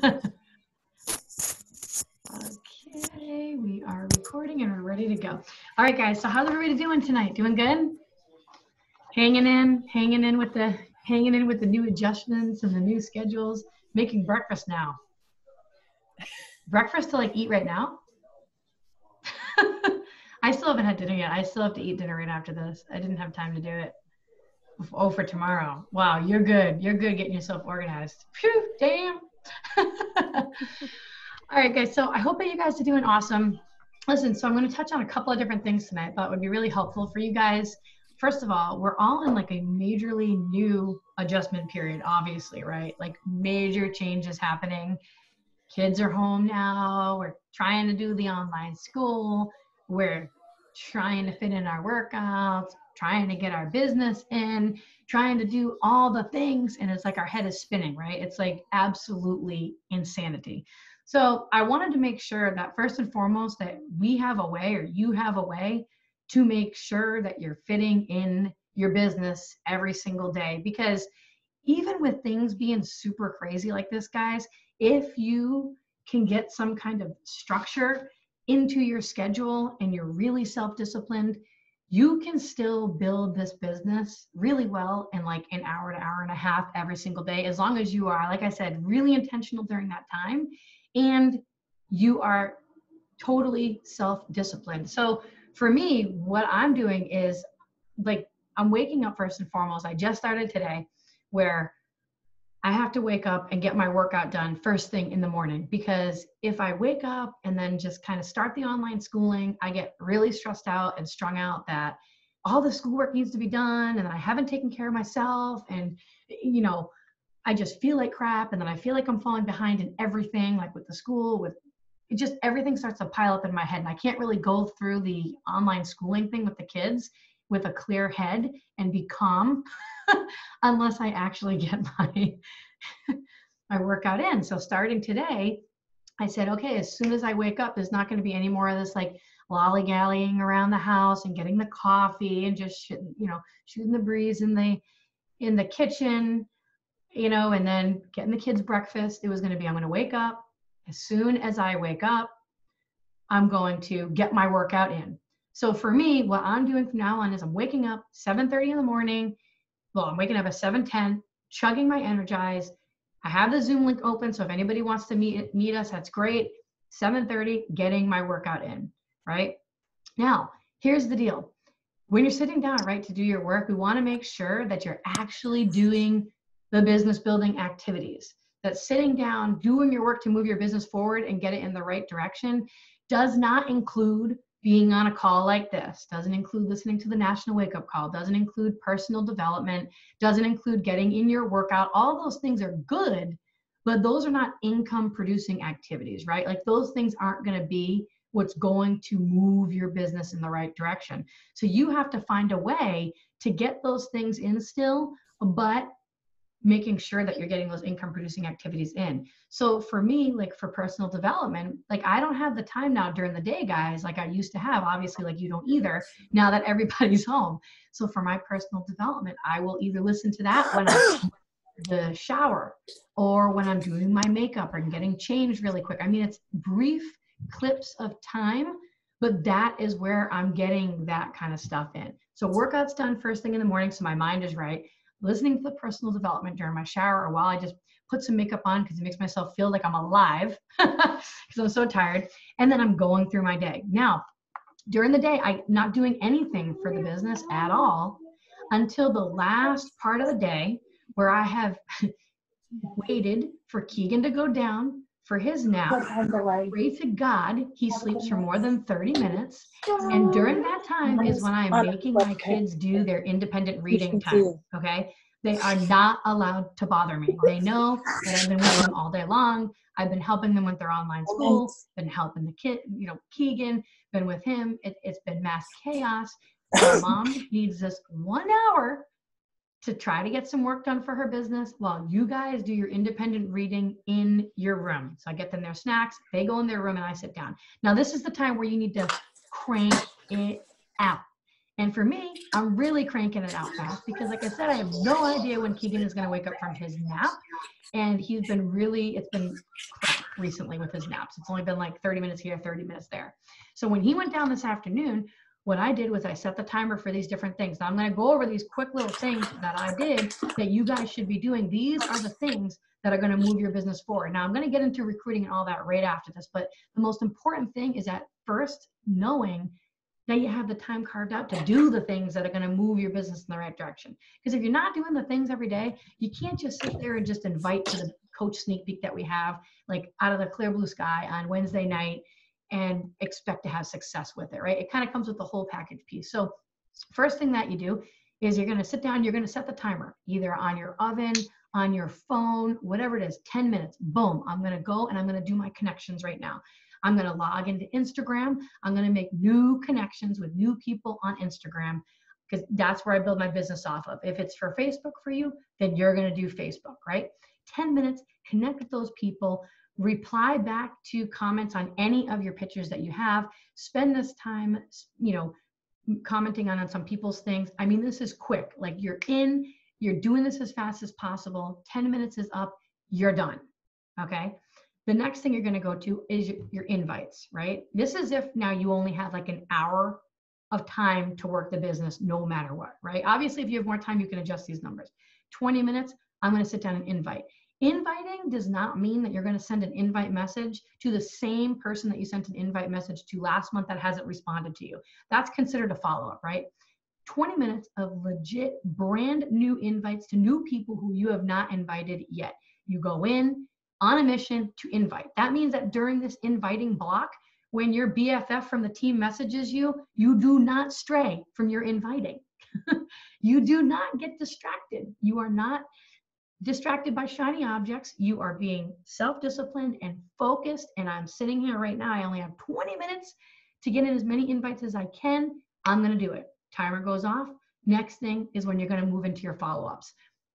Okay, we are recording and we're ready to go. All right, guys. So how's everybody doing tonight? Doing good? Hanging in with the new adjustments and the new schedules. Making breakfast now. Breakfast to like eat right now? I still haven't had dinner yet. I still have to eat dinner right after this. I didn't have time to do it. Oh, for tomorrow. Wow, you're good. You're good getting yourself organized. Phew, damn. All right, guys. So I hope that you guys are doing awesome. Listen, so I'm going to touch on a couple of different things tonight I thought would be really helpful for you guys. First of all, we're all in like a majorly new adjustment period, obviously, right? Like major changes happening. Kids are home now. We're trying to do the online school. We're trying to fit in our workouts, trying to get our business in, trying to do all the things. And it's like our head is spinning, right? It's like absolutely insanity. So I wanted to make sure that first and foremost that we have a way or you have a way to make sure that you're fitting in your business every single day. Because even with things being super crazy like this, guys, if you can get some kind of structure into your schedule and you're really self-disciplined, you can still build this business really well in like an hour to hour and a half every single day, as long as you are, like I said, really intentional during that time and you are totally self-disciplined. So for me, what I'm doing is like I'm waking up first and foremost. I just started today where I have to wake up and get my workout done first thing in the morning, because if I wake up and then just kind of start the online schooling, I get really stressed out and strung out that all the schoolwork needs to be done and I haven't taken care of myself, and I just feel like crap, and then I feel like I'm falling behind in everything, like with the school, with it, just everything starts to pile up in my head and I can't really go through the online schooling thing with the kids with a clear head and be calm unless I actually get my workout in. So starting today, I said, okay, as soon as I wake up, there's not going to be any more of this like lollygallying around the house and getting the coffee and just shooting the breeze in the kitchen, and then getting the kids breakfast. It was going to be, I'm going to wake up. As soon as I wake up, I'm going to get my workout in. So for me, what I'm doing from now on is I'm waking up 7:30 in the morning. Well, I'm waking up at 7:10, chugging my Energize. I have the Zoom link open, so if anybody wants to meet us, that's great. 7:30, getting my workout in, right? Now, here's the deal. When you're sitting down, right, to do your work, we want to make sure that you're actually doing the business building activities. That sitting down, doing your work to move your business forward and get it in the right direction does not include being on a call like this, doesn't include listening to the National Wake Up Call, doesn't include personal development, doesn't include getting in your workout. All those things are good, but those are not income producing activities, right? Like those things aren't going to be what's going to move your business in the right direction. So you have to find a way to get those things in still, but making sure that you're getting those income producing activities in. So for me, like for personal development, like I don't have the time now during the day, guys, like I used to have. Obviously, like you don't either, now that everybody's home. So for my personal development, I will either listen to that when I'm in the shower or when I'm doing my makeup or getting changed really quick. I mean, it's brief clips of time, but that is where I'm getting that kind of stuff in. So workout's done first thing in the morning, so my mind is right. Listening to the personal development during my shower or while I just put some makeup on because it makes myself feel like I'm alive because I'm so tired. And then I'm going through my day. Now, during the day, I'm not doing anything for the business at all until the last part of the day where I have waited for Keegan to go down for his nap. Pray to God he sleeps for more than 30 minutes. And during that time is when I'm making my kids do their independent reading time, okay? They are not allowed to bother me. They know that I've been with them all day long. I've been helping them with their online school, been helping the kid, Keegan, been with him. It's been mass chaos. My mom needs this 1 hour to try to get some work done for her business while you guys do your independent reading in your room. So I get them their snacks, they go in their room and I sit down. Now this is the time where you need to crank it out. And for me, I'm really cranking it out fast because, like I said, I have no idea when Keegan is going to wake up from his nap. And it's been crap recently with his naps. It's only been like 30 minutes here, 30 minutes there. So when he went down this afternoon, what I did was I set the timer for these different things. Now I'm going to go over these quick little things that I did that you guys should be doing. These are the things that are going to move your business forward. Now I'm going to get into recruiting and all that right after this, but the most important thing is at first knowing that you have the time carved out to do the things that are going to move your business in the right direction. Because if you're not doing the things every day, you can't just sit there and just invite to the coach sneak peek that we have, like out of the clear blue sky on Wednesday night and expect to have success with it, right? It kind of comes with the whole package piece. So first thing that you do is you're going to sit down, you're going to set the timer either on your oven, on your phone, whatever it is, 10 minutes, boom, I'm going to go and I'm going to do my connections right now. I'm going to log into Instagram. I'm going to make new connections with new people on Instagram because that's where I build my business off of. If it's for Facebook for you, then you're going to do Facebook, right? 10 minutes, connect with those people, reply back to comments on any of your pictures that you have, spend this time, commenting on some people's things. I mean, this is quick. Like you're doing this as fast as possible. 10 minutes is up, you're done, okay? The next thing you're going to go to is your invites, right? This is if now you only have like an hour of time to work the business no matter what, right? Obviously, if you have more time, you can adjust these numbers. 20 minutes, I'm going to sit down and invite. Inviting does not mean that you're going to send an invite message to the same person that you sent an invite message to last month that hasn't responded to you. That's considered a follow-up, right? 20 minutes of legit brand new invites to new people who you have not invited yet. You go in on a mission to invite. That means that during this inviting block, when your BFF from the team messages you, you do not stray from your inviting. You do not get distracted. You are not distracted by shiny objects. You are being self-disciplined and focused. And I'm sitting here right now. I only have 20 minutes to get in as many invites as I can. I'm going to do it. Timer goes off. Next thing is when you're going to move into your follow-ups.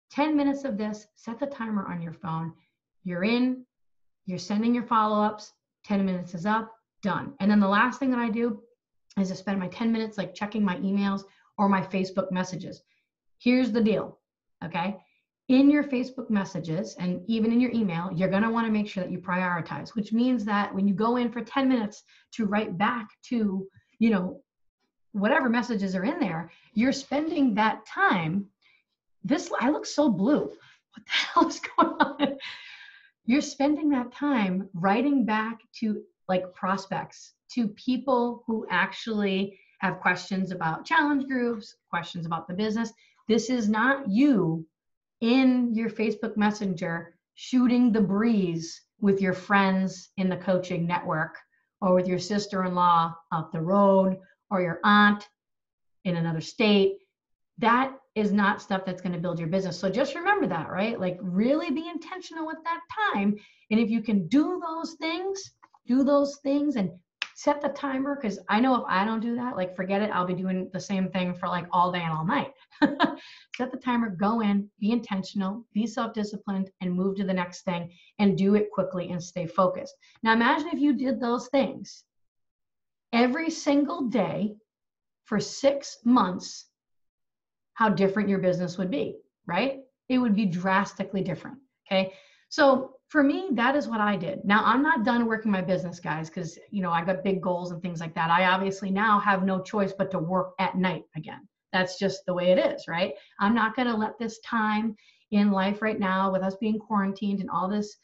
10 minutes of this, set the timer on your phone. You're in, you're sending your follow-ups, 10 minutes is up, done. And then the last thing that I do is to spend my 10 minutes like checking my emails or my Facebook messages. Here's the deal, okay? In your Facebook messages and even in your email, you're gonna wanna make sure that you prioritize, which means that when you go in for 10 minutes to write back to, whatever messages are in there, you're spending that time. I look so blue. What the hell is going on? You're spending that time writing back to like prospects, to people who actually have questions about challenge groups, questions about the business. This is not you in your Facebook Messenger shooting the breeze with your friends in the coaching network or with your sister-in-law up the road or your aunt in another state. That is not stuff that's going to build your business. So just remember that, right? Like really be intentional with that time. And if you can do those things and set the timer, because I know if I don't do that, like forget it, I'll be doing the same thing for like all day and all night. Set the timer, go in, be intentional, be self-disciplined, and move to the next thing and do it quickly and stay focused. Now imagine if you did those things every single day for 6 months, how different your business would be, right? It would be drastically different, okay? So for me, that is what I did. Now, I'm not done working my business, guys, because, I got big goals and things like that. I obviously now have no choice but to work at night again. That's just the way it is, right? I'm not going to let this time in life right now with us being quarantined and all this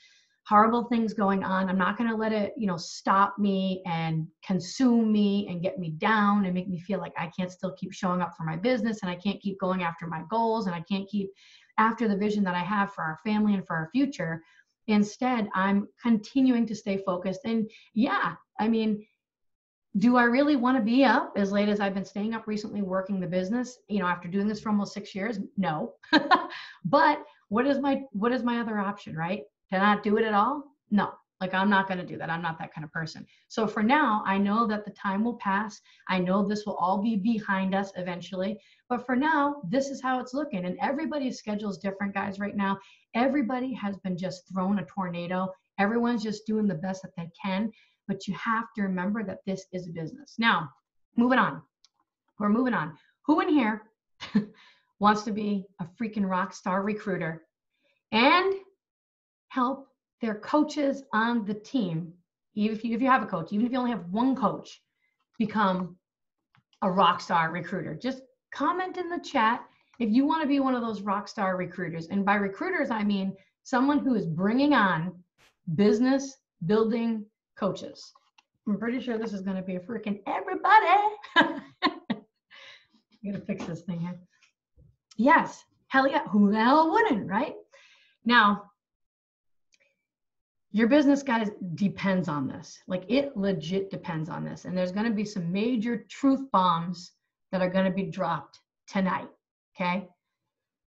horrible things going on. I'm not going to let it, stop me and consume me and get me down and make me feel like I can't still keep showing up for my business and I can't keep going after my goals and I can't keep after the vision that I have for our family and for our future. Instead, I'm continuing to stay focused. And yeah, do I really want to be up as late as I've been staying up recently working the business, after doing this for almost 6 years? No. But what is my other option, right? To not do it at all? No, like I'm not going to do that. I'm not that kind of person. So for now, I know that the time will pass. I know this will all be behind us eventually. But for now, this is how it's looking. And everybody's schedule is different, guys, right now. Everybody has been just thrown a tornado. Everyone's just doing the best that they can. But you have to remember that this is a business. Now, moving on. We're moving on. Who in here wants to be a freaking rock star recruiter and help their coaches on the team, even if you have a coach, even if you only have one coach, become a rock star recruiter? Just comment in the chat if you want to be one of those rock star recruiters. And by recruiters, I mean someone who is bringing on business building coaches. I'm pretty sure this is going to be a freaking everybody. I'm going to fix this thing here. Yes, hell yeah. Who the hell wouldn't, right? Now, your business, guys, depends on this. Like, it legit depends on this. And there's going to be some major truth bombs that are going to be dropped tonight, okay?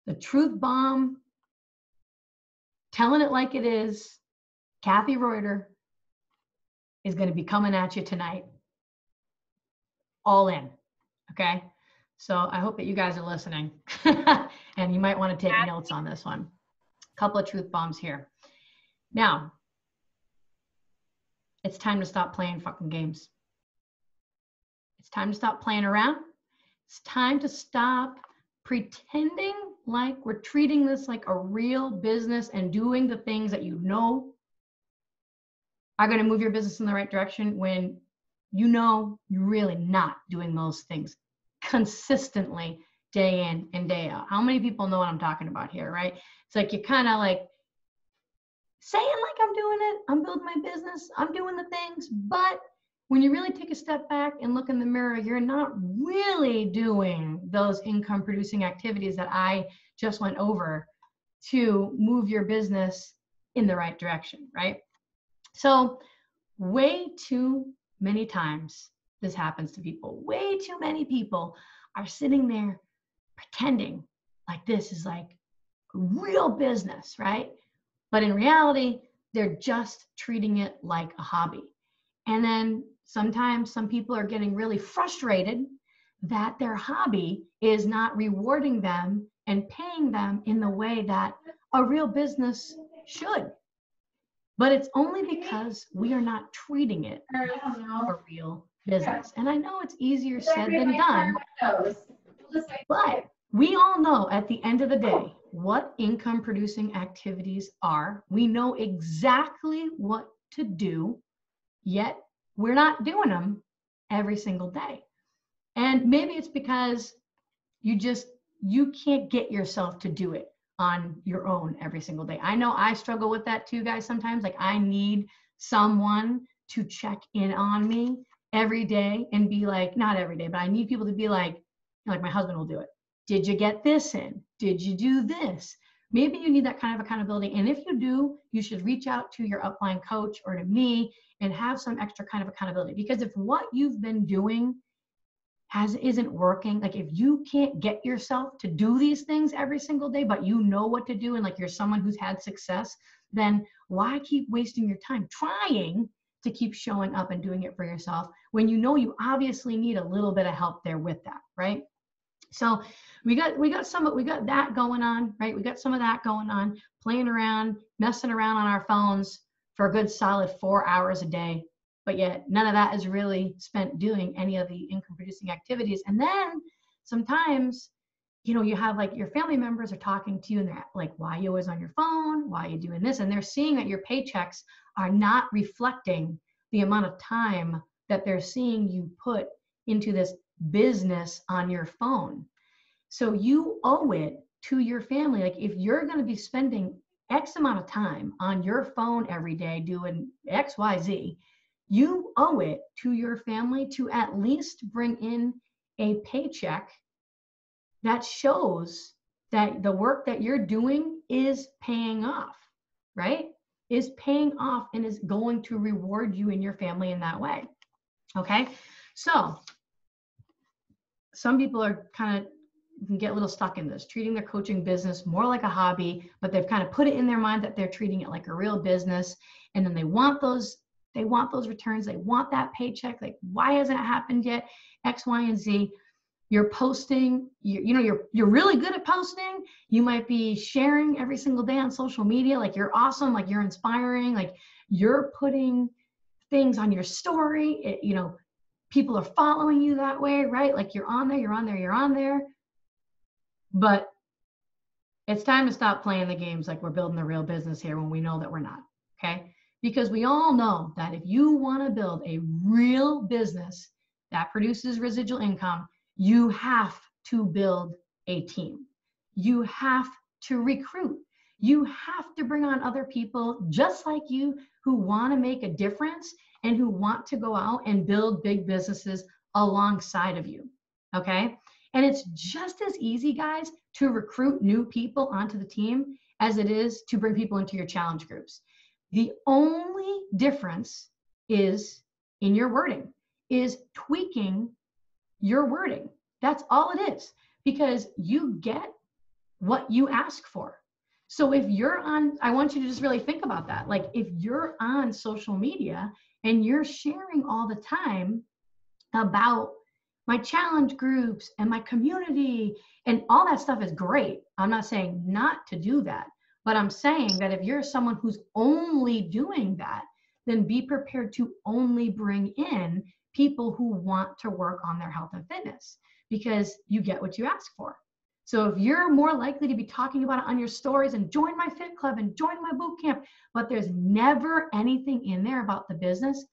The truth bomb, telling it like it is, Kathy Reuter is going to be coming at you tonight. All in, okay? So I hope that you guys are listening. And you might want to take notes on this one. A couple of truth bombs here. Now, it's time to stop playing fucking games. It's time to stop playing around. It's time to stop pretending like we're treating this like a real business and doing the things that you know are going to move your business in the right direction when you know you're really not doing those things consistently day in and day out. How many people know what I'm talking about here, right? It's like you're kind of like saying like I'm doing it, I'm building my business, I'm doing the things, but when you really take a step back and look in the mirror, you're not really doing those income producing activities that I just went over to move your business in the right direction, right? So way too many times this happens to people. Way too many people are sitting there pretending like this is like real business, right? But in reality, they're just treating it like a hobby. And then sometimes some people are getting really frustrated that their hobby is not rewarding them and paying them in the way that a real business should. But it's only because we are not treating it like a real business. And I know it's easier said than done, but we all know at the end of the day what income producing activities are. We know exactly what to do, yet we're not doing them every single day. And maybe it's because you can't get yourself to do it on your own every single day. I know I struggle with that too, guys. Sometimes like I need someone to check in on me every day and be like, not every day, but I need people to be like my husband will do it. Did you get this in? Did you do this? Maybe you need that kind of accountability. And if you do, you should reach out to your upline coach or to me and have some extra kind of accountability. Because if what you've been doing isn't working, like if you can't get yourself to do these things every single day, but you know what to do, and like you're someone who's had success, then why keep wasting your time trying to keep showing up and doing it for yourself when you know you obviously need a little bit of help there with that, right? So we got that going on, right? We got some of that going on, playing around, messing around on our phones for a good solid 4 hours a day. But yet none of that is really spent doing any of the income producing activities. And then sometimes, you have like your family members are talking to you and they're like, why are you always on your phone? Why are you doing this? And they're seeing that your paychecks are not reflecting the amount of time that they're seeing you put into this business on your phone. So you owe it to your family. Like if you're going to be spending X amount of time on your phone every day doing X, Y, Z, you owe it to your family to at least bring in a paycheck that shows that the work that you're doing is paying off, right? Is paying off and is going to reward you and your family in that way. Okay. So some people are can get a little stuck in this, treating their coaching business more like a hobby, but they've kind of put it in their mind that they're treating it like a real business. And then they want those returns. They want that paycheck. Like, why hasn't it happened yet? X, Y, and Z. You're posting, you're really good at posting. You might be sharing every single day on social media. Like you're awesome. Like you're inspiring. Like you're putting things on your story. People are following you that way, right? Like you're on there, you're on there, you're on there. But it's time to stop playing the games like we're building a real business here when we know that we're not, okay? Because we all know that if you want to build a real business that produces residual income, you have to build a team. You have to recruit. You have to bring on other people just like you who want to make a difference and who want to go out and build big businesses alongside of you, okay? And it's just as easy, guys, to recruit new people onto the team as it is to bring people into your challenge groups. The only difference is in your wording, is tweaking your wording. That's all it is, because you get what you ask for. So if you're on, I want you to just really think about that. Like if you're on social media and you're sharing all the time about my challenge groups and my community and all that stuff is great. I'm not saying not to do that, but I'm saying that if you're someone who's only doing that, then be prepared to only bring in people who want to work on their health and fitness, because you get what you ask for. So if you're more likely to be talking about it on your stories and join my fit club and join my boot camp, but there's never anything in there about the business,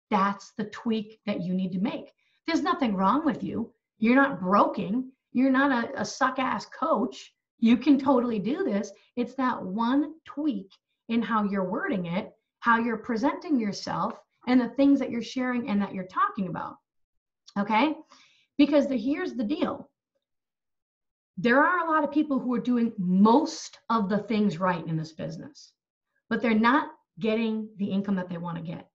that's the tweak that you need to make. There's nothing wrong with you. You're not broken. You're not a suck-ass coach. You can totally do this. It's that one tweak in how you're wording it, how you're presenting yourself, and the things that you're sharing and that you're talking about, okay? Because here's the deal. There are a lot of people who are doing most of the things right in this business, but they're not getting the income that they want to get.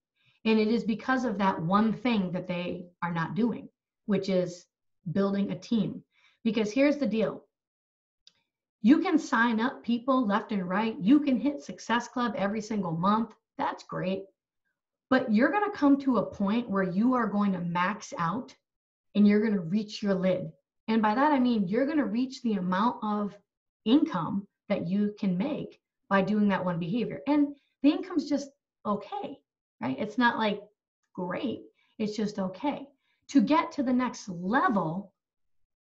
And it is because of that one thing that they are not doing, which is building a team. Because here's the deal. You can sign up people left and right. You can hit Success Club every single month. That's great. But you're going to come to a point where you are going to max out and you're going to reach your lid. And by that, I mean, you're going to reach the amount of income that you can make by doing that one behavior. And the income's just okay, right? It's not like great. It's just okay. To get to the next level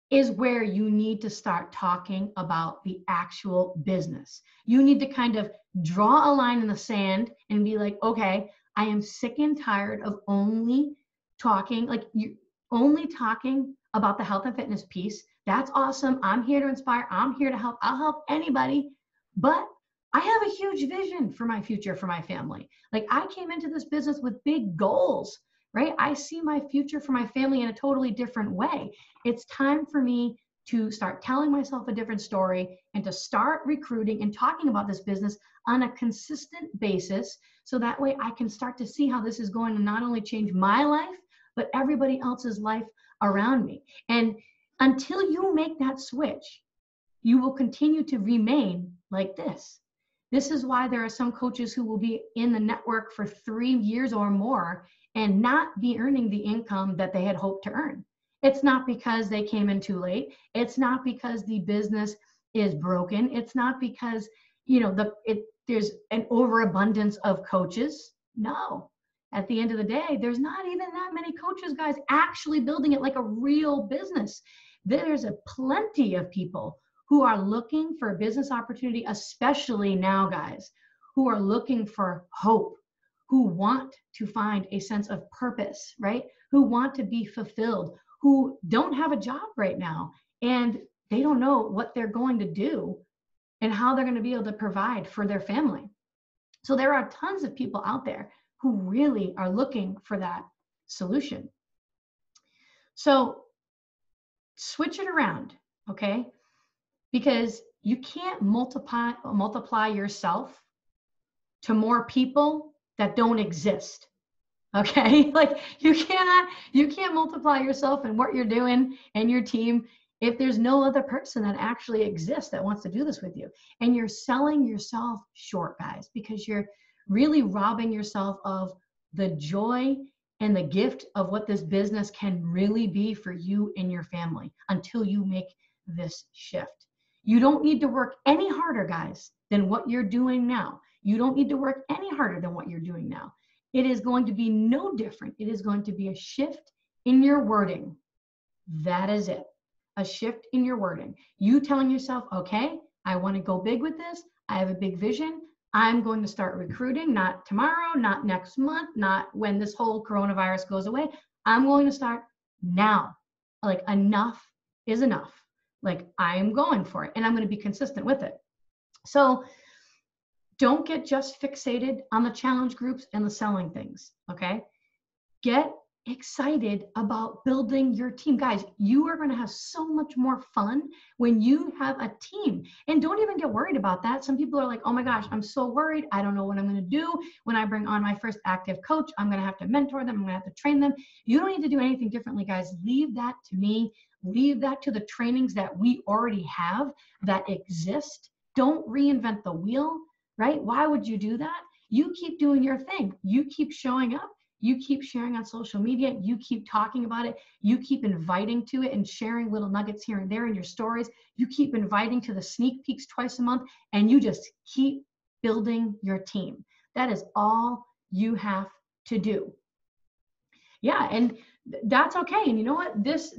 is where you need to start talking about the actual business. You need to kind of draw a line in the sand and be like, okay, I am sick and tired of only talking about the health and fitness piece. That's awesome. I'm here to inspire. I'm here to help. I'll help anybody. But I have a huge vision for my future, for my family. Like I came into this business with big goals, right? I see my future for my family in a totally different way. It's time for me to start telling myself a different story and to start recruiting and talking about this business on a consistent basis. So that way I can start to see how this is going to not only change my life, but everybody else's life around me. And until you make that switch, you will continue to remain like this. This is why there are some coaches who will be in the network for 3 years or more and not be earning the income that they had hoped to earn. It's not because they came in too late. It's not because the business is broken. It's not because, there's an overabundance of coaches. No. At the end of the day, there's not even that many coaches, guys, actually building it like a real business. There's plenty of people who are looking for a business opportunity, especially now, guys, who are looking for hope, who want to find a sense of purpose, right? Who want to be fulfilled, who don't have a job right now, and they don't know what they're going to do and how they're going to be able to provide for their family. So there are tons of people out there who really are looking for that solution. So switch it around, okay? Because you can't multiply yourself to more people that don't exist, okay? Like you can't multiply yourself and what you're doing and your team if there's no other person that actually exists that wants to do this with you. And you're selling yourself short, guys, because you're really robbing yourself of the joy and the gift of what this business can really be for you and your family until you make this shift. You don't need to work any harder, guys, than what you're doing now. You don't need to work any harder than what you're doing now. It is going to be no different. It is going to be a shift in your wording. That is it. A shift in your wording. You telling yourself, okay, I want to go big with this. I have a big vision. I'm going to start recruiting, not tomorrow, not next month, not when this whole coronavirus goes away. I'm going to start now. Like, enough is enough. Like, I am going for it, and I'm going to be consistent with it. So don't get just fixated on the challenge groups and the selling things, okay? Get excited about building your team. Guys, you are going to have so much more fun when you have a team. And don't even get worried about that. Some people are like, oh my gosh, I'm so worried. I don't know what I'm going to do. When I bring on my first active coach, I'm going to have to mentor them. I'm going to have to train them. You don't need to do anything differently, guys. Leave that to me. Leave that to the trainings that we already have that exist. Don't reinvent the wheel, right? Why would you do that? You keep doing your thing. You keep showing up. You keep sharing on social media. You keep talking about it. You keep inviting to it and sharing little nuggets here and there in your stories. You keep inviting to the sneak peeks twice a month, and you just keep building your team. That is all you have to do. Yeah, and that's okay. And you know what? This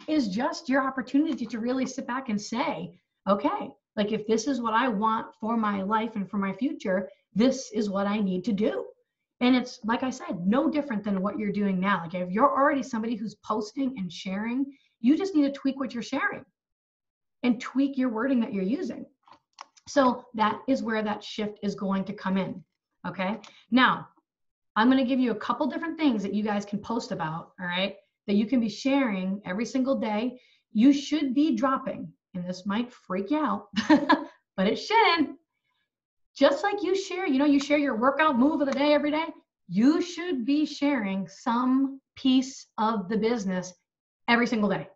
is just your opportunity to really sit back and say, okay, like, if this is what I want for my life and for my future, this is what I need to do. And it's, like I said, no different than what you're doing now. Like, if you're already somebody who's posting and sharing, you just need to tweak what you're sharing and tweak your wording that you're using. So that is where that shift is going to come in, okay? Now, I'm going to give you a couple different things that you guys can post about, all right, that you can be sharing every single day. You should be dropping, and this might freak you out, but it shouldn't. Just like you share, you share your workout move of the day every day, you should be sharing some piece of the business every single day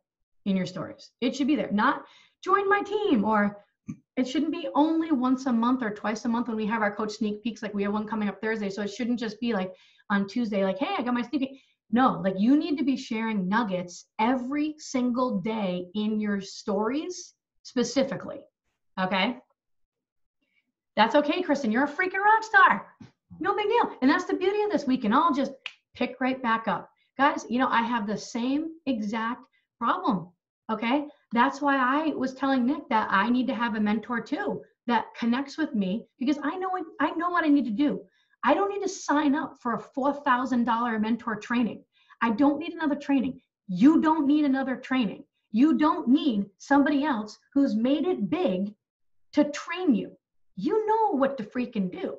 in your stories. It should be there, not join my team, or it shouldn't be only once a month or twice a month when we have our coach sneak peeks. Like, we have one coming up Thursday. So it shouldn't just be like on Tuesday, like, hey, I got my sneak peek. No, like, you need to be sharing nuggets every single day in your stories specifically. Okay. That's okay, Kristen. You're a freaking rock star. No big deal. And that's the beauty of this. We can all just pick right back up. Guys, I have the same exact problem. Okay. That's why I was telling Nick that I need to have a mentor too that connects with me, because I know what I need to do. I don't need to sign up for a $4,000 mentor training. I don't need another training. You don't need another training. You don't need somebody else who's made it big to train you. You know what to freaking do.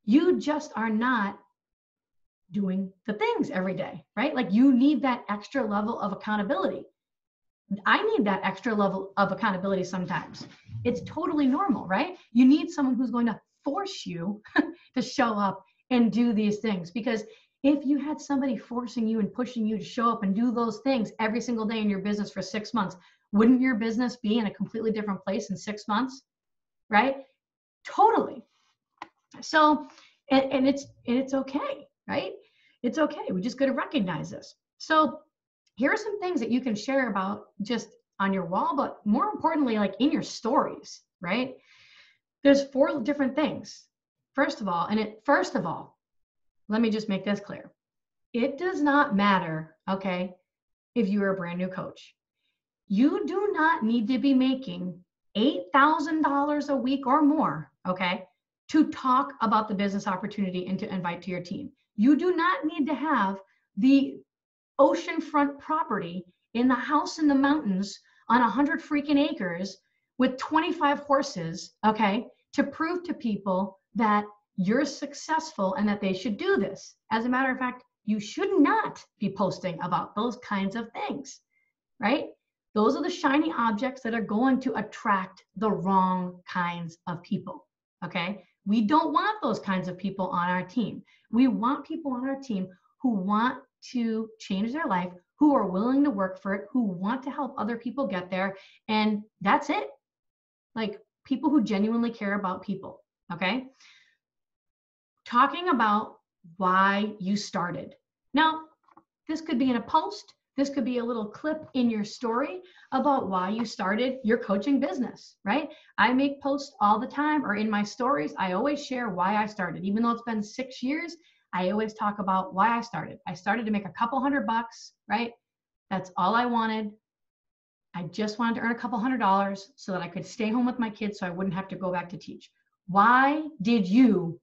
You just are not doing the things every day, right? Like, you need that extra level of accountability. I need that extra level of accountability sometimes. It's totally normal, right? You need someone who's going to force you to show up and do these things. Because if you had somebody forcing you and pushing you to show up and do those things every single day in your business for 6 months, wouldn't your business be in a completely different place in 6 months, right? Totally. So, and it's okay, right? It's okay. We just got to recognize this. So here are some things that you can share about just on your wall, but more importantly, like in your stories, right? There's 4 different things. First of all, let me just make this clear. It does not matter, okay, if you're a brand new coach. You do not need to be making $8,000 a week or more, okay, to talk about the business opportunity and to invite to your team. You do not need to have the oceanfront property in the house in the mountains on 100 freaking acres with 25 horses, okay, to prove to people that you're successful and that they should do this. As a matter of fact, you should not be posting about those kinds of things, right? Those are the shiny objects that are going to attract the wrong kinds of people, okay? We don't want those kinds of people on our team. We want people on our team who want to change their life, who are willing to work for it, who want to help other people get there, and that's it. Like, people who genuinely care about people, okay? Talking about why you started. Now, this could be in a post. This could be a little clip in your story about why you started your coaching business, right? I make posts all the time, or in my stories, I always share why I started. Even though it's been 6 years, I always talk about why I started. I started to make a couple $100, right? That's all I wanted. I just wanted to earn a couple $100 so that I could stay home with my kids so I wouldn't have to go back to teach. Why did you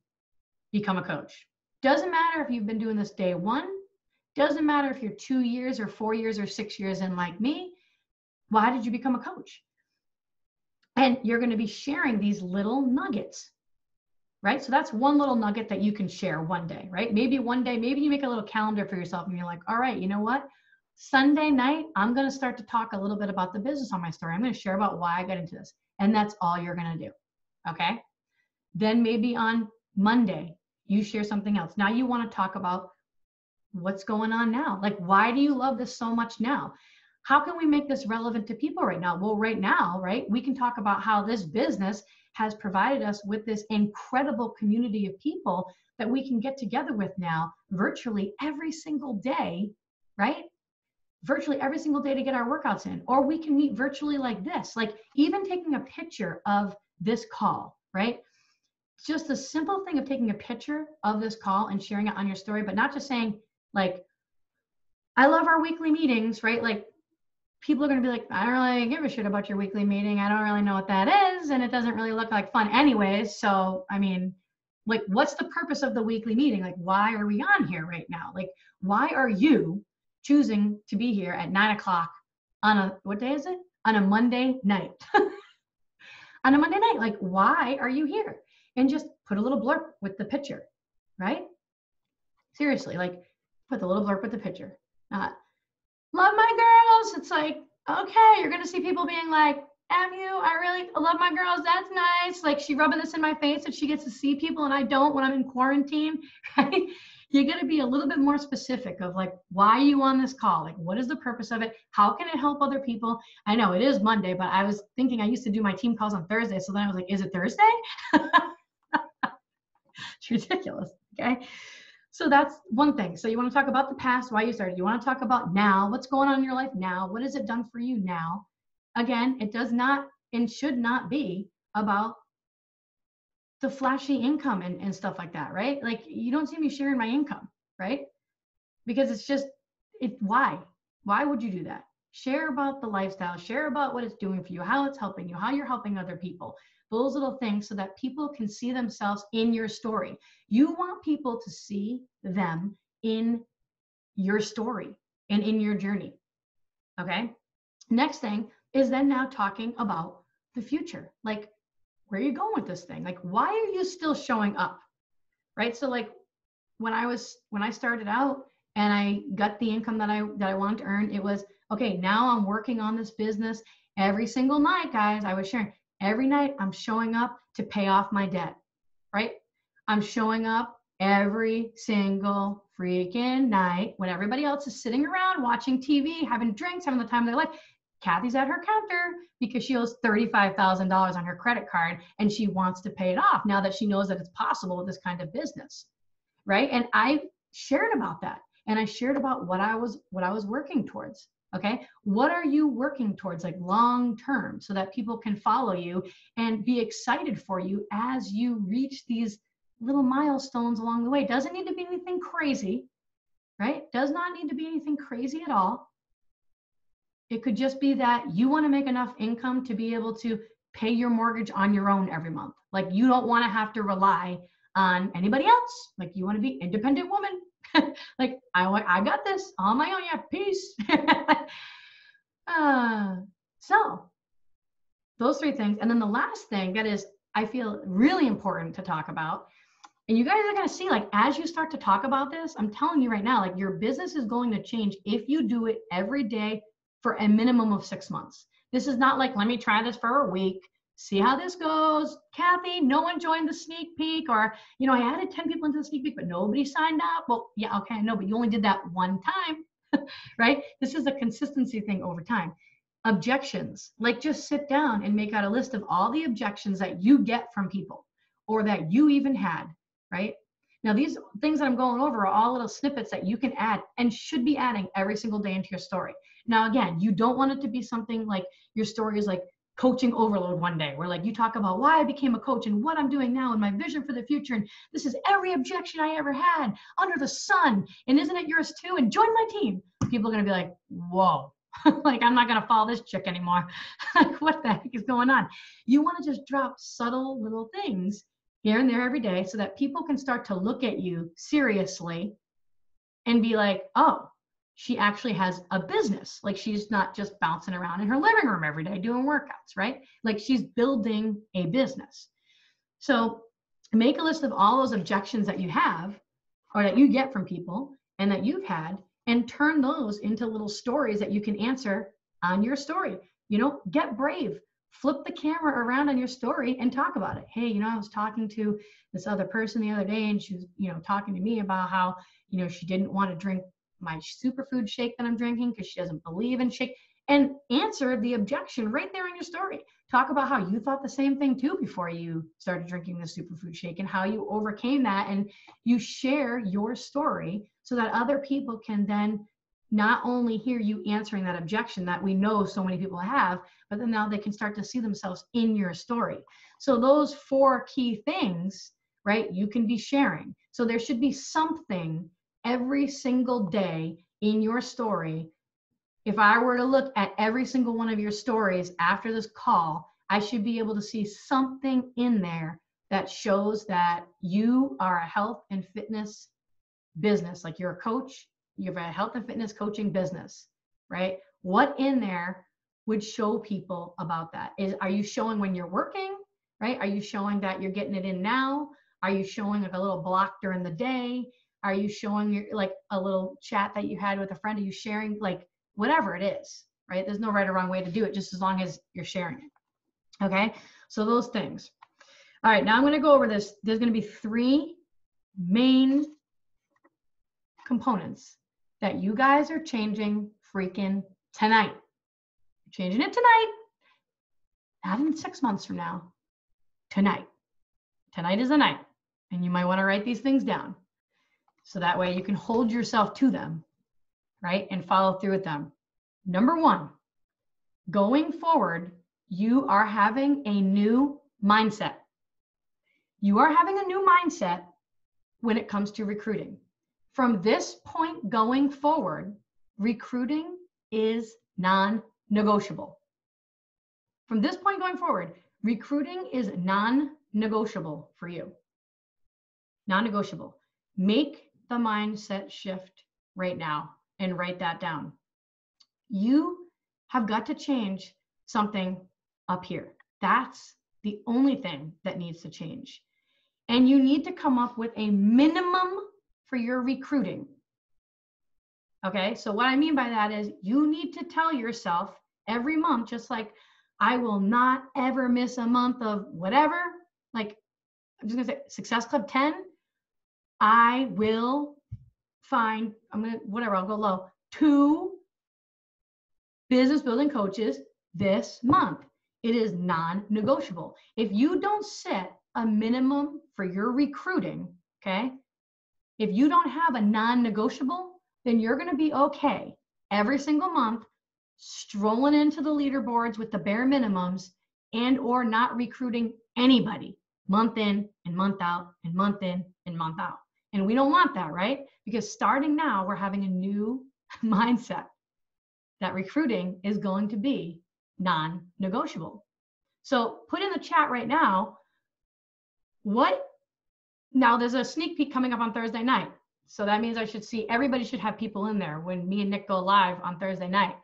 become a coach? Doesn't matter if you've been doing this day one. Doesn't matter if you're 2 years or 4 years or 6 years in like me. Why did you become a coach? And you're going to be sharing these little nuggets, right? So that's one little nugget that you can share one day, right? Maybe one day, maybe you make a little calendar for yourself and you're like, all right, you know what? Sunday night, I'm going to start to talk a little bit about the business on my story. I'm going to share about why I got into this. And that's all you're going to do. Okay. Then maybe on Monday, you share something else. Now you want to talk about what's going on now. Like, why do you love this so much now? How can we make this relevant to people right now? Well, right now, right, we can talk about how this business has provided us with this incredible community of people that we can get together with now virtually every single day, right? Virtually every single day to get our workouts in. Or we can meet virtually like this, like even taking a picture of this call, right? Just the simple thing of taking a picture of this call and sharing it on your story, but not just saying like, I love our weekly meetings, right? Like people are going to be like, I don't really give a shit about your weekly meeting. I don't really know what that is. And it doesn't really look like fun anyways. So, I mean, like, what's the purpose of the weekly meeting? Like, why are we on here right now? Like, why are you choosing to be here at 9 o'clock on a, what day is it? On a Monday night. On a Monday night, like, why are you here? And just put a little blurb with the picture, right? Seriously, like, put the little blurb with the picture. Not, love my girls. It's like, okay, you're going to see people being like, F you, I really love my girls. That's nice. Like, she rubbing this in my face and she gets to see people and I don't when I'm in quarantine, right? You're going to be a little bit more specific of like, why are you on this call? Like, what is the purpose of it? How can it help other people? I know it is Monday, but I was thinking I used to do my team calls on Thursday. So then I was like, is it Thursday? It's ridiculous. Okay. So that's one thing. So you want to talk about the past, why you started. You want to talk about now, what's going on in your life now? What has it done for you now? Again, it does not and should not be about the flashy income and stuff like that, right? Like, you don't see me sharing my income, right? Because it's just, why? Why would you do that? Share about the lifestyle, share about what it's doing for you, how it's helping you, how you're helping other people. Those little things so that people can see themselves in your story. You want people to see them in your story and in your journey, okay? Next thing is then now talking about the future. Like, where are you going with this thing? Like, why are you still showing up, right? So like when I started out and I got the income that I wanted to earn, it was, okay, now I'm working on this business every single night, guys. I was sharing every night I'm showing up to pay off my debt, right? I'm showing up every single freaking night when everybody else is sitting around watching TV, having drinks, having the time of their life. Kathy's at her counter because she owes $35,000 on her credit card and she wants to pay it off now that she knows that it's possible with this kind of business, right? And I shared about that, and I shared about what I was working towards. Okay, what are you working towards, like long term, so that people can follow you and be excited for you as you reach these little milestones along the way. Doesn't need to be anything crazy, right? Does not need to be anything crazy at all. It could just be that you want to make enough income to be able to pay your mortgage on your own every month. Like, you don't want to have to rely on anybody else. Like, you want to be independent woman. Like, I got this on my own. Yeah, peace. So those three things. And then the last thing that is, I feel really important to talk about, and you guys are going to see, like, as you start to talk about this, I'm telling you right now, like, your business is going to change if you do it every day for a minimum of 6 months. This is not like, let me try this for a week, see how this goes. Kathy, no one joined the sneak peek, or, you know, I added 10 people into the sneak peek, but nobody signed up. Well, yeah, okay, I know, but you only did that one time, right? This is a consistency thing over time. Objections, like, just sit down and make out a list of all the objections that you get from people or that you even had, right? Now, these things that I'm going over are all little snippets that you can add and should be adding every single day into your story. Now, again, you don't want it to be something like your story is like coaching overload one day where like you talk about why I became a coach and what I'm doing now and my vision for the future. And this is every objection I ever had under the sun. And isn't it yours too? And join my team. People are going to be like, whoa, like I'm not going to follow this chick anymore. Like what the heck is going on? You want to just drop subtle little things here and there every day so that people can start to look at you seriously and be like, oh, she actually has a business. Like she's not just bouncing around in her living room every day doing workouts, right? Like she's building a business. So make a list of all those objections that you have or that you get from people and that you've had and turn those into little stories that you can answer on your story. You know, get brave. Flip the camera around on your story and talk about it. Hey, you know, I was talking to this other person the other day and she was, you know, talking to me about how, you know, she didn't want to drink my superfood shake that I'm drinking because she doesn't believe in shake, and answer the objection right there in your story. Talk about how you thought the same thing too before you started drinking the superfood shake and how you overcame that, and you share your story so that other people can then not only hear you answering that objection that we know so many people have, but then now they can start to see themselves in your story. So those 4 key things, right, you can be sharing. So there should be something every single day in your story. If I were to look at every single one of your stories after this call, I should be able to see something in there that shows that you are a health and fitness business. Like you're a coach, you have a health and fitness coaching business, right? What in there would show people about that? Are you showing when you're working, right? Are you showing that you're getting it in now? Are you showing like a little block during the day? Are you showing your like a little chat that you had with a friend? Are you sharing like whatever it is, right? There's no right or wrong way to do it, just as long as you're sharing it. Okay, so those things. All right, now I'm going to go over this. There's going to be 3 main components that you guys are changing freaking tonight. You're changing it tonight, not in 6 months from now. Tonight. Tonight is the night, and you might want to write these things down. So that way you can hold yourself to them, right? And follow through with them. Number 1, going forward, you are having a new mindset. You are having a new mindset when it comes to recruiting. From this point going forward, recruiting is non-negotiable. From this point going forward, recruiting is non-negotiable for you. Non-negotiable. Make the mindset shift right now and write that down. You have got to change something up here. That's the only thing that needs to change. And you need to come up with a minimum for your recruiting. Okay, so what I mean by that is you need to tell yourself every month, just like I will not ever miss a month of whatever, like I'm just gonna say Success Club 10, I will find, I'll go low, 2 business building coaches this month. It is non-negotiable. If you don't set a minimum for your recruiting, okay, if you don't have a non-negotiable, then you're going to be okay every single month strolling into the leaderboards with the bare minimums and or not recruiting anybody month in and month out and month in and month out. And we don't want that, right? Because starting now, we're having a new mindset that recruiting is going to be non-negotiable. So put in the chat right now, now there's a sneak peek coming up on Thursday night. So that means everybody should have people in there when me and Nick go live on Thursday night,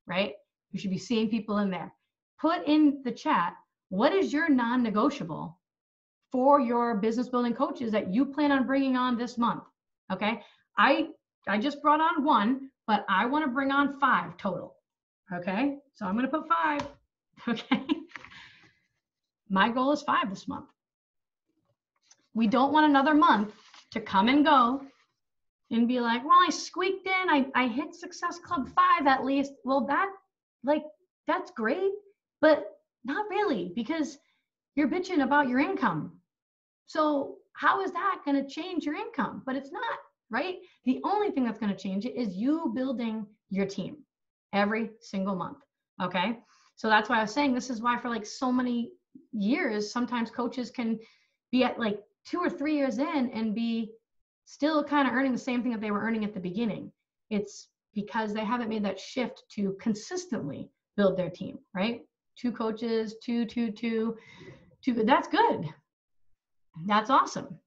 right? You should be seeing people in there. Put in the chat, what is your non-negotiable for your business building coaches that you plan on bringing on this month? Okay, I just brought on 1, but I want to bring on 5 total. Okay, so I'm going to put 5. Okay, my goal is 5 this month. We don't want another month to come and go and be like, well, I squeaked in, I hit Success Club 5 at least. Well, that's great, but not really, because you're bitching about your income. So how is that going to change your income? But it's not, right? The only thing that's going to change it is you building your team every single month. Okay. So that's why I was saying, this is why for like so many years, sometimes coaches can be at like 2 or 3 years in and be still kind of earning the same thing that they were earning at the beginning. It's because they haven't made that shift to consistently build their team, right? 2 coaches, two. That's good. That's awesome.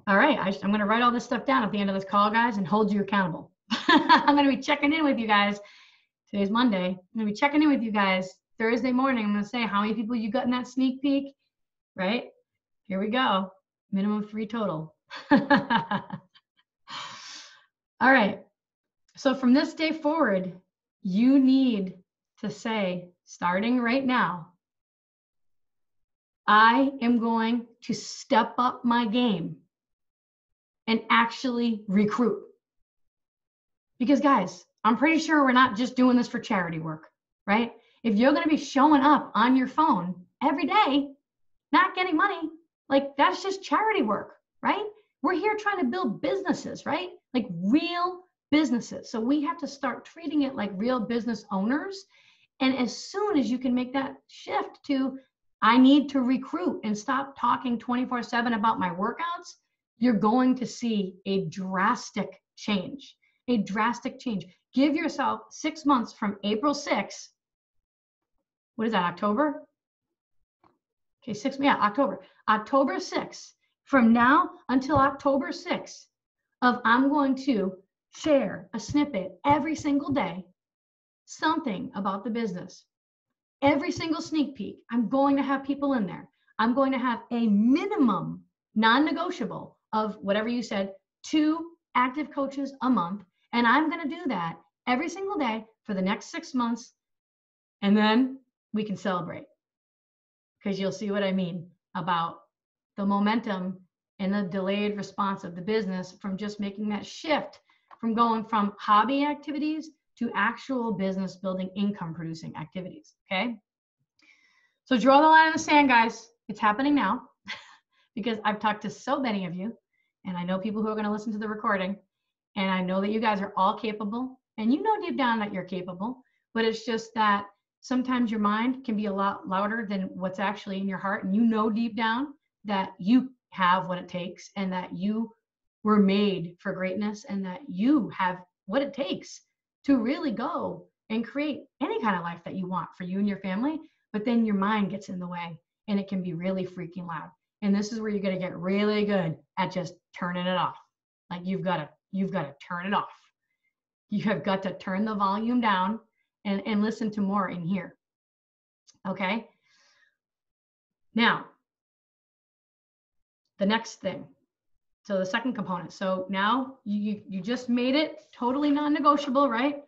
All right, I'm going to write all this stuff down at the end of this call, guys, and hold you accountable. I'm going to be checking in with you guys. Today's Monday. I'm going to be checking in with you guys Thursday morning. I'm going to say how many people you got in that sneak peek, right? Here we go. Minimum 3 total. All right. So from this day forward, you need to say, starting right now, I am going to step up my game and actually recruit. Because guys, I'm pretty sure we're not just doing this for charity work, right? If you're going to be showing up on your phone every day, not getting money, like that's just charity work, right? We're here trying to build businesses, right? Like real businesses. So we have to start treating it like real business owners. And as soon as you can make that shift to, I need to recruit and stop talking 24/7 about my workouts, you're going to see a drastic change, a drastic change. Give yourself 6 months from April 6th. What is that, October? Okay, October. October 6th, from now until October 6th, of I'm going to share a snippet every single day, something about the business. Every single sneak peek, I'm going to have people in there. I'm going to have a minimum non-negotiable of whatever you said, 2 active coaches a month. And I'm going to do that every single day for the next 6 months. And then we can celebrate, because you'll see what I mean about the momentum and the delayed response of the business from just making that shift from going from hobby activities to actual business building, income producing activities. Okay. So draw the line in the sand, guys. It's happening now because I've talked to so many of you, and I know people who are going to listen to the recording, and I know that you guys are all capable, and you know deep down that you're capable, but it's just that sometimes your mind can be a lot louder than what's actually in your heart. And you know deep down that you have what it takes, and that you were made for greatness, and that you have what it takes to really go and create any kind of life that you want for you and your family. But then your mind gets in the way, and it can be really freaking loud. And this is where you're going to get really good at just turning it off. Like you've got to turn it off. You have got to turn the volume down and listen to more in here. Okay. Now, the next thing. So the second component. So now you just made it totally non-negotiable, right?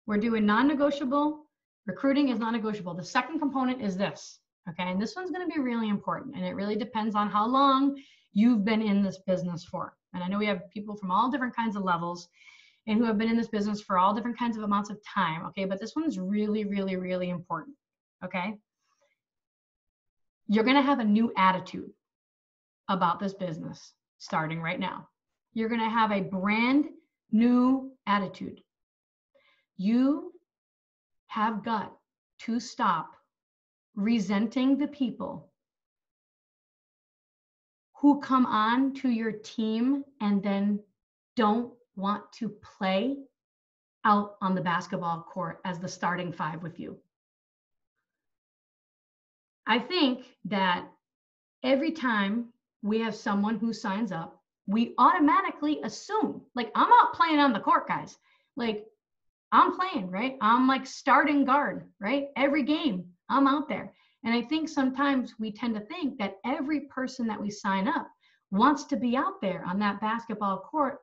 We're doing non-negotiable. Recruiting is non-negotiable. The second component is this. Okay. And this one's going to be really important. And it really depends on how long you've been in this business for. And I know we have people from all different kinds of levels and who have been in this business for all different kinds of amounts of time. Okay. But this one's really, really, really important. Okay. You're going to have a new attitude about this business starting right now. You're going to have a brand new attitude. You have got to stop resenting the people who come on to your team and then don't want to play out on the basketball court as the starting 5 with you. I think that every time we have someone who signs up, we automatically assume, like, I'm not playing on the court, guys. Like, I'm playing, right? I'm like starting guard, right? Every game, I'm out there. And I think sometimes we tend to think that every person that we sign up wants to be out there on that basketball court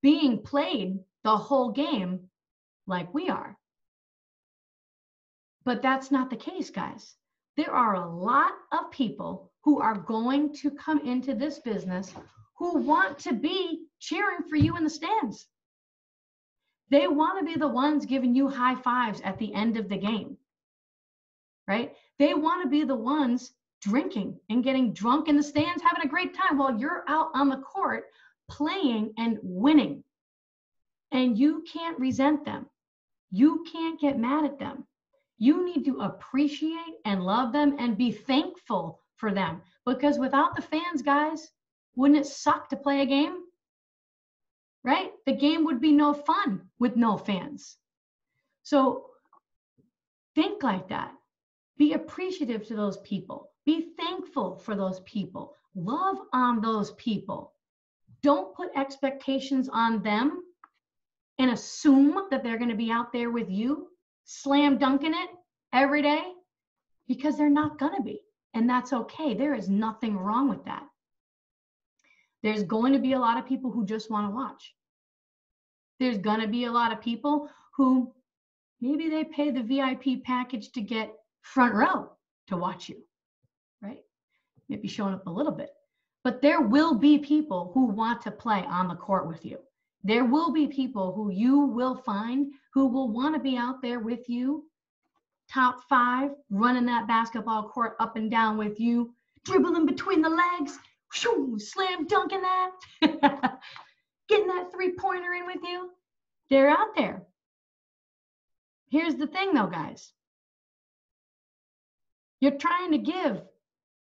being played the whole game like we are. But that's not the case, guys. There are a lot of people who are going to come into this business who want to be cheering for you in the stands. They want to be the ones giving you high fives at the end of the game, right? They want to be the ones drinking and getting drunk in the stands, having a great time while you're out on the court playing and winning. And you can't resent them. You can't get mad at them. You need to appreciate and love them and be thankful for them. Because without the fans, guys, wouldn't it suck to play a game? Right? The game would be no fun with no fans. So think like that. Be appreciative to those people. Be thankful for those people. Love on those people. Don't put expectations on them and assume that they're going to be out there with you, slam dunking it every day, because they're not going to be. And that's okay. There is nothing wrong with that. There's going to be a lot of people who just want to watch. There's going to be a lot of people who maybe they pay the VIP package to get front row to watch you, right? Maybe showing up a little bit. But there will be people who want to play on the court with you. There will be people who you will find who will want to be out there with you, top 5, running that basketball court up and down with you, dribbling between the legs, shoo, slam dunking that, getting that 3-pointer in with you. They're out there. Here's the thing though, guys. You're trying to give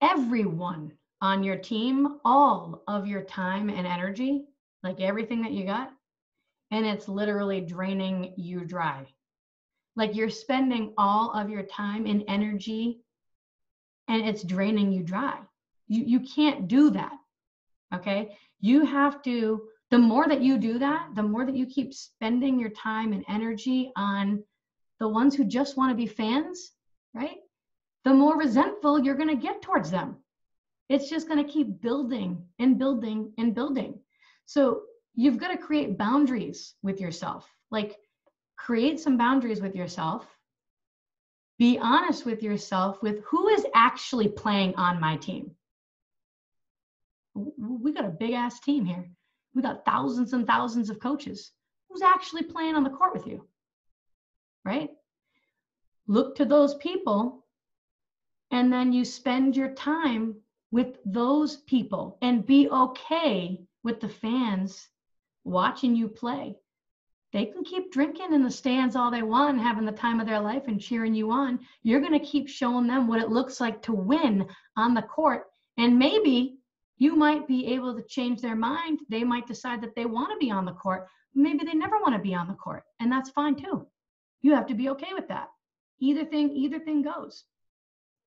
everyone on your team all of your time and energy, like everything that you got, and it's literally draining you dry. Like you're spending all of your time and energy and it's draining you dry. You can't do that, okay? You have to, the more that you do that, the more that you keep spending your time and energy on the ones who just want to be fans, right? The more resentful you're going to get towards them. It's just going to keep building and building and building. So you've got to create boundaries with yourself. Like create some boundaries with yourself. Be honest with yourself with who is actually playing on my team. We got a big ass team here. We got thousands and thousands of coaches. Who's actually playing on the court with you? Right? Look to those people, and then you spend your time with those people and be okay with the fans watching you play. They can keep drinking in the stands all they want and having the time of their life and cheering you on. You're going to keep showing them what it looks like to win on the court. And maybe you might be able to change their mind. They might decide that they want to be on the court. Maybe they never want to be on the court. And that's fine too. You have to be okay with that. Either thing goes.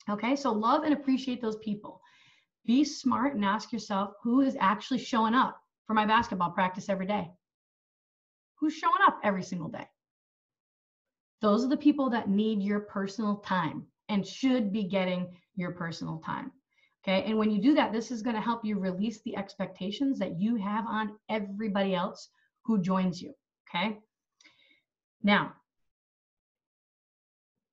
Okay, so love and appreciate those people. Be smart and ask yourself, who is actually showing up for my basketball practice every day? Who's showing up every single day? Those are the people that need your personal time and should be getting your personal time. Okay, and when you do that, this is going to help you release the expectations that you have on everybody else who joins you. Okay, now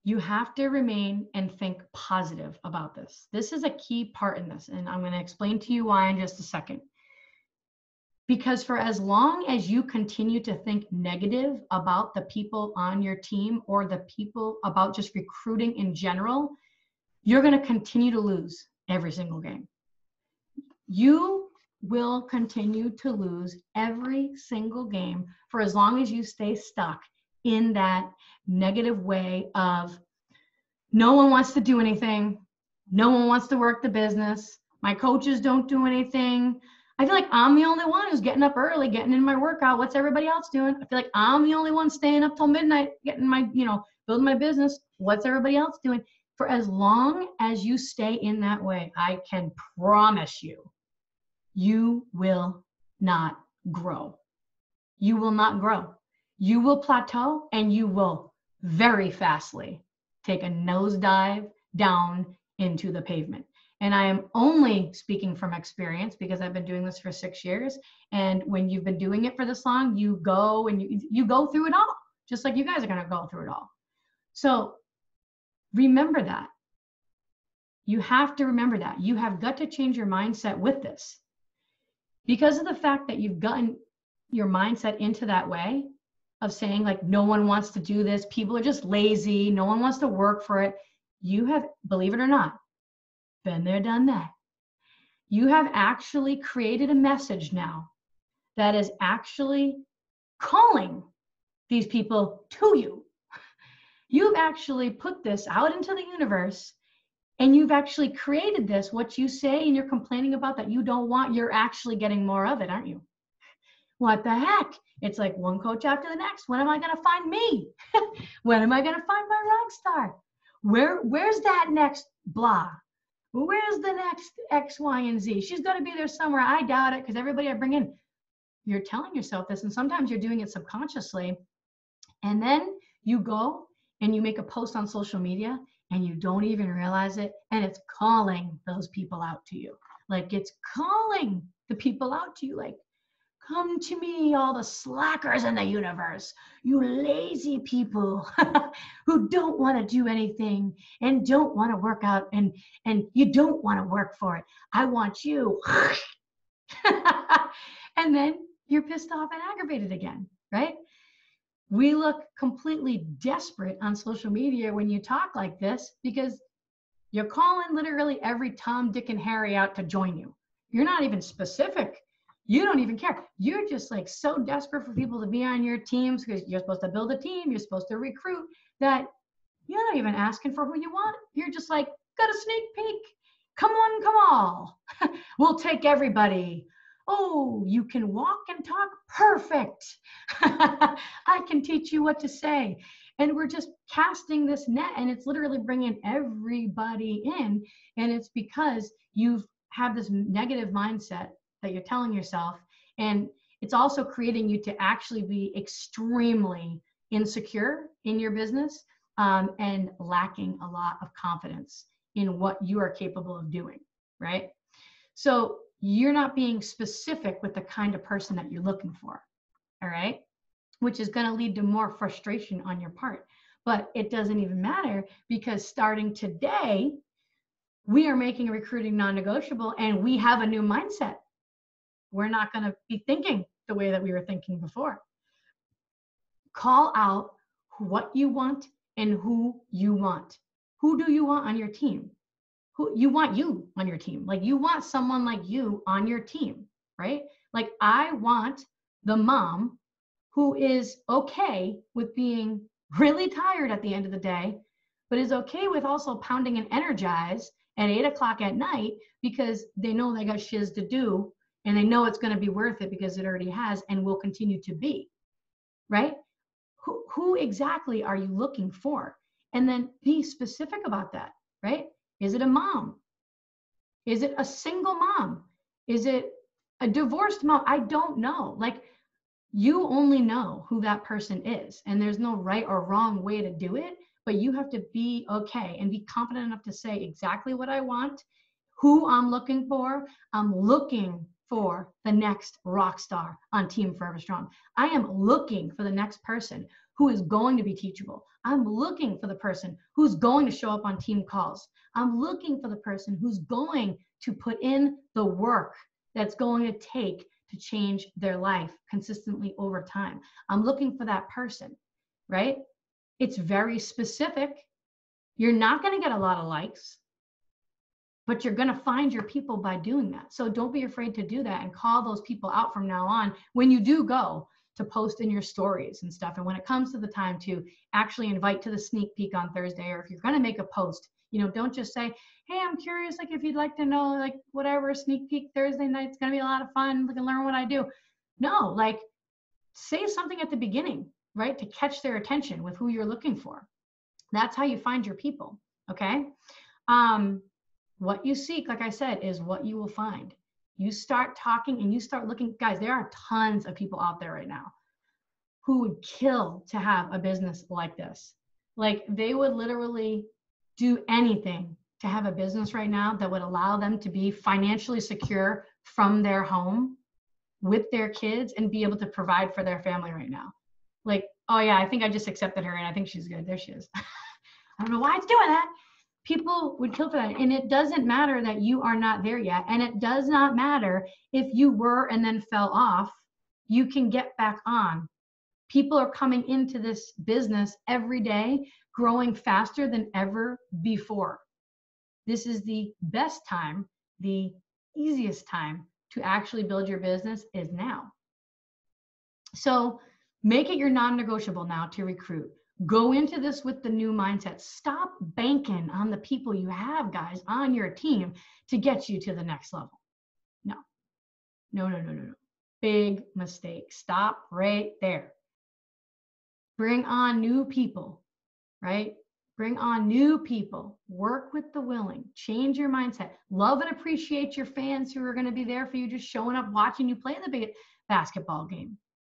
you have to remain and think positive about this. This is a key part in this, and I'm going to explain to you why in just a second. Because for as long as you continue to think negative about the people on your team or the people about just recruiting in general, you're going to continue to lose every single game. You will continue to lose every single game for as long as you stay stuck in that negative way of no one wants to do anything. No one wants to work the business. My coaches don't do anything. I feel like I'm the only one who's getting up early, getting in my workout. What's everybody else doing? I feel like I'm the only one staying up till midnight, getting my, building my business. What's everybody else doing? For as long as you stay in that way, I can promise you, you will not grow. You will not grow. You will plateau and you will very fastly take a nosedive down into the pavement. And I am only speaking from experience because I've been doing this for 6 years. And when you've been doing it for this long, you go and you go through it all, just like you guys are going to go through it all. So remember that. You have to remember that. You have got to change your mindset with this. Because of the fact that you've gotten your mindset into that way of saying like, no one wants to do this. People are just lazy. No one wants to work for it. You have, believe it or not, been there, done that. You have actually created a message now that is actually calling these people to you. You've actually put this out into the universe, and you've actually created this. What you say and you're complaining about that you don't want, you're actually getting more of it, aren't you? What the heck? It's like one coach after the next. When am I going to find me? When am I going to find my rock star? Where's that next blah? Where's the next X, Y, and Z? She's got to be there somewhere. I doubt it, because everybody I bring in, you're telling yourself this, and sometimes you're doing it subconsciously. And then you go and you make a post on social media and you don't even realize it. And it's calling those people out to you. Like, it's calling the people out to you, like, come to me, all the slackers in the universe, you lazy people who don't want to do anything and don't want to work out, and you don't want to work for it. I want you. And then you're pissed off and aggravated again, right? We look completely desperate on social media when you talk like this, because you're calling literally every Tom, Dick, and Harry out to join you. You're not even specific. You don't even care. You're just like so desperate for people to be on your teams, because you're supposed to build a team, you're supposed to recruit, that you're not even asking for who you want. You're just like, got a sneak peek. Come on, come on. We'll take everybody. Oh, you can walk and talk? Perfect. I can teach you what to say. And we're just casting this net, and it's literally bringing everybody in. And it's because you've had this negative mindset that you're telling yourself. And it's also creating you to actually be extremely insecure in your business, and lacking a lot of confidence in what you are capable of doing, right? So you're not being specific with the kind of person that you're looking for, all right? Which is going to lead to more frustration on your part. But it doesn't even matter, because starting today, we are making recruiting non-negotiable, and we have a new mindset. We're not going to be thinking the way that we were thinking before. Call out what you want and who you want. Who do you want on your team? Who you want you on your team? Like, you want someone like you on your team, right? Like, I want the mom who is okay with being really tired at the end of the day, but is okay with also pounding and energize at 8 o'clock at night, because they know they got shiz to do, and they know it's going to be worth it because it already has and will continue to be, right? Who exactly are you looking for? And then be specific about that, right? Is it a mom? Is it a single mom? Is it a divorced mom? I don't know. Like, you only know who that person is, and there's no right or wrong way to do it, but you have to be okay and be confident enough to say exactly what I want, who I'm looking for. I'm looking for the next rock star on Team Forever Strong. I am looking for the next person who is going to be teachable. I'm looking for the person who's going to show up on team calls. I'm looking for the person who's going to put in the work that's going to take to change their life consistently over time. I'm looking for that person, right? It's very specific. You're not going to get a lot of likes, but you're going to find your people by doing that. So don't be afraid to do that, and call those people out from now on when you do go to post in your stories and stuff. And when it comes to the time to actually invite to the sneak peek on Thursday, or if you're going to make a post, don't just say, hey, I'm curious, like, if you'd like to know, like, whatever, sneak peek Thursday night, it's going to be a lot of fun. We can learn what I do. No, like, say something at the beginning, right? To catch their attention with who you're looking for. That's how you find your people. Okay. What you seek, like I said, is what you will find. You start talking and you start looking, guys, there are tons of people out there right now who would kill to have a business like this. Like, they would literally do anything to have a business right now that would allow them to be financially secure from their home with their kids and be able to provide for their family right now. Like, oh yeah, I think I just accepted her and I think she's good. There she is. I don't know why it's doing that. People would kill for that. And it doesn't matter that you are not there yet. And it does not matter if you were and then fell off. You can get back on. People are coming into this business every day, growing faster than ever before. This is the best time, the easiest time to actually build your business is now. So make it your non-negotiable now to recruit. Go into this with the new mindset. Stop banking on the people you have, guys, on your team to get you to the next level. No, no, no, no, no, no. Big mistake. Stop right there. Bring on new people, right? Bring on new people. Work with the willing. Change your mindset. Love and appreciate your fans who are going to be there for you, just showing up, watching you play the big basketball game.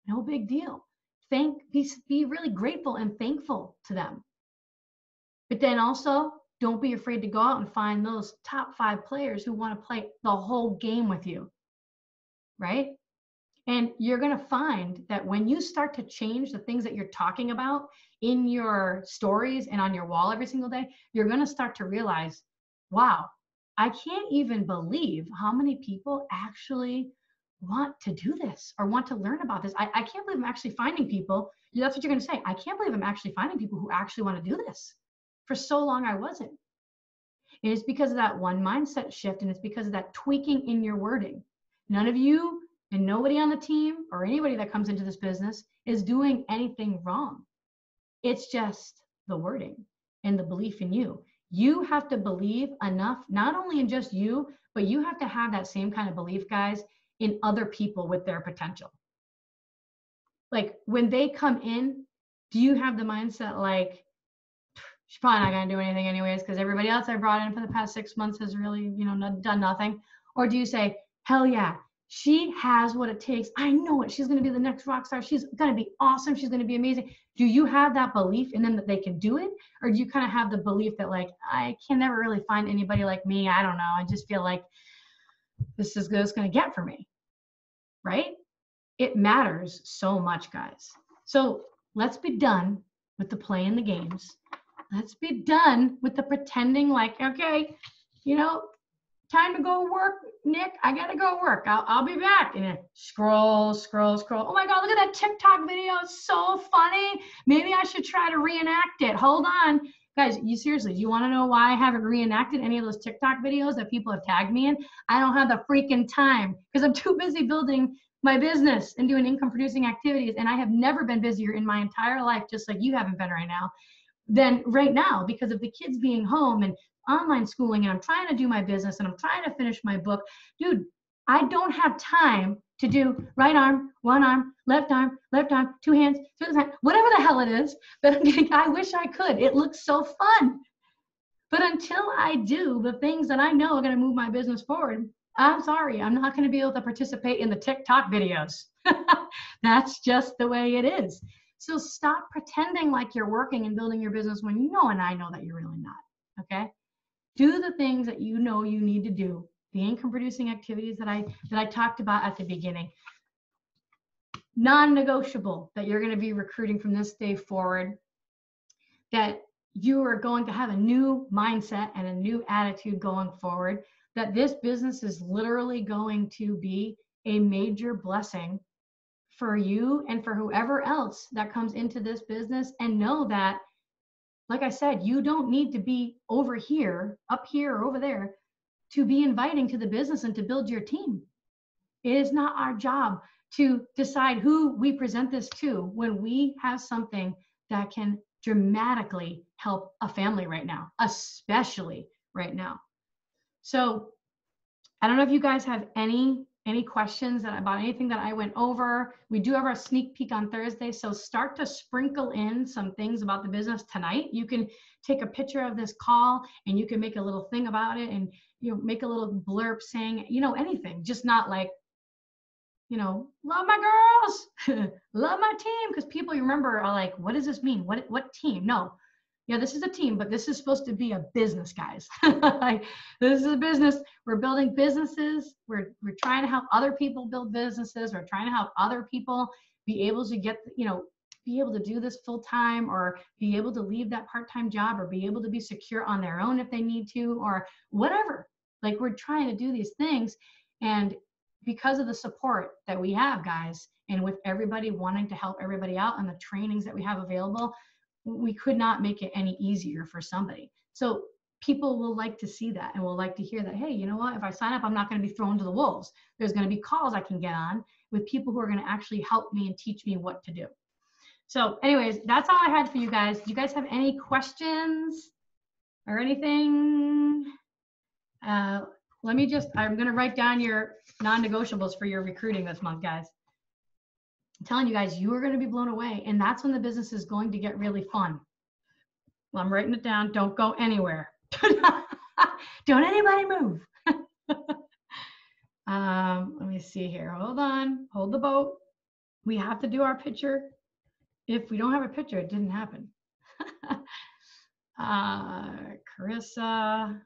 No big deal. Be really grateful and thankful to them. But then also, don't be afraid to go out and find those top 5 players who want to play the whole game with you, right? And you're going to find that when you start to change the things that you're talking about in your stories and on your wall every single day, you're going to start to realize, wow, I can't even believe how many people actually want to do this or want to learn about this. I can't believe I'm actually finding people. That's what you're going to say. I can't believe I'm actually finding people who actually want to do this. For so long, I wasn't. And it's because of that one mindset shift, and it's because of that tweaking in your wording. None of you and nobody on the team or anybody that comes into this business is doing anything wrong. It's just the wording and the belief in you. You have to believe enough, not only in just you, but you have to have that same kind of belief, guys, in other people with their potential. Like when they come in, do you have the mindset like, she's probably not going to do anything anyways because everybody else I brought in for the past 6 months has really, done nothing? Or do you say, hell yeah, she has what it takes. I know it. She's going to be the next rock star. She's going to be awesome. She's going to be amazing. Do you have that belief in them that they can do it? Or do you kind of have the belief that like, I can never really find anybody like me. I don't know. I just feel like this is good as it's going to get for me. Right? It matters so much, guys. So let's be done with the playing the games. Let's be done with the pretending like, okay, time to go work, Nick. I gotta go work. I'll be back. And then scroll. Oh my God, look at that TikTok video. It's so funny. Maybe I should try to reenact it. Hold on. Guys, you seriously, do you want to know why I haven't reenacted any of those TikTok videos that people have tagged me in? I don't have the freaking time because I'm too busy building my business and doing income producing activities. And I have never been busier in my entire life, just like you haven't been right now, than right now because of the kids being home and online schooling, and I'm trying to do my business and I'm trying to finish my book. Dude, I don't have time to do right arm, one arm, left arm, two hands, through the hand, whatever the hell it is. But I wish I could. It looks so fun. But until I do the things that I know are going to move my business forward, I'm sorry, I'm not going to be able to participate in the TikTok videos. That's just the way it is. So stop pretending like you're working and building your business when you know, and I know that you're really not. Okay? Do the things that you know you need to do, the income producing activities that I talked about at the beginning. Non-negotiable that you're going to be recruiting from this day forward, that you are going to have a new mindset and a new attitude going forward, that this business is literally going to be a major blessing for you and for whoever else that comes into this business. And know that, like I said, you don't need to be over here, up here, or over there to be inviting to the business and to build your team. It is not our job to decide who we present this to when we have something that can dramatically help a family right now, especially right now. So I don't know if you guys have any questions about anything that I went over. We do have our sneak peek on Thursday, so start to sprinkle in some things about the business tonight. You can take a picture of this call and you can make a little thing about it, and make a little blurb saying anything, just not like love my girls, love my team, because people, you remember, are like, what does this mean? What team? No. Yeah, this is a team, but this is supposed to be a business, guys. Like, this is a business. We're building businesses. We're trying to help other people build businesses. We're trying to help other people be able to get, be able to do this full time, or be able to leave that part-time job, or be able to be secure on their own if they need to, or whatever. Like, we're trying to do these things. And because of the support that we have, guys, and with everybody wanting to help everybody out and the trainings that we have available, we could not make it any easier for somebody. So people will like to see that and will like to hear that, hey, you know what? If I sign up, I'm not going to be thrown to the wolves. There's going to be calls I can get on with people who are going to actually help me and teach me what to do. So anyways, that's all I had for you guys. Do you guys have any questions or anything? Let me just, I'm going to write down your non-negotiables for your recruiting this month, guys. I'm telling you guys, you are going to be blown away. And that's when the business is going to get really fun. Well, I'm writing it down. Don't go anywhere. Don't anybody move. Let me see here. Hold on. Hold the boat. We have to do our picture. If we don't have a picture, it didn't happen. Carissa.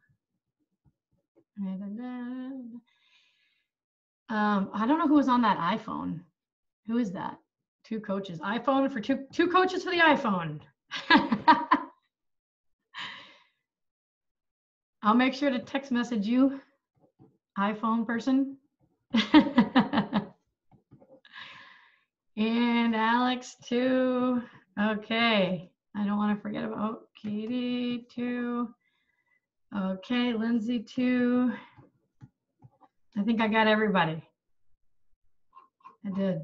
I don't know who was on that iPhone. Who is that? 2 coaches. iPhone for two coaches for the iPhone. I'll make sure to text message you, iPhone person. And Alex too. Okay. I don't want to forget about Katie too. Okay, Lindsay too. I think I got everybody. I did.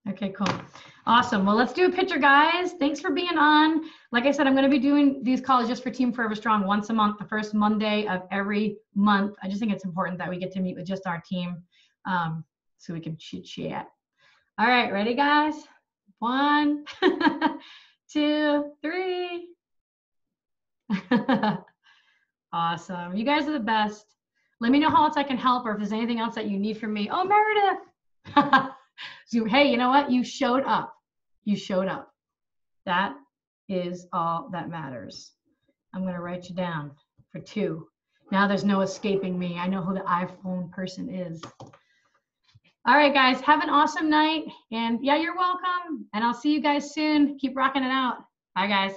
Okay, cool. Awesome. Well, let's do a picture, guys. Thanks for being on. Like I said, I'm going to be doing these calls just for Team Forever Strong once a month, the first Monday of every month. I just think it's important that we get to meet with just our team so we can chit chat. All right, ready, guys? 1, 2, 3. Awesome. You guys are the best. Let me know how else I can help or if there's anything else that you need from me. Oh, Meredith. So, hey, you know what? You showed up. You showed up. That is all that matters. I'm going to write you down for 2. Now there's no escaping me. I know who the iPhone person is. All right, guys, have an awesome night. And yeah, you're welcome. And I'll see you guys soon. Keep rocking it out. Bye, guys.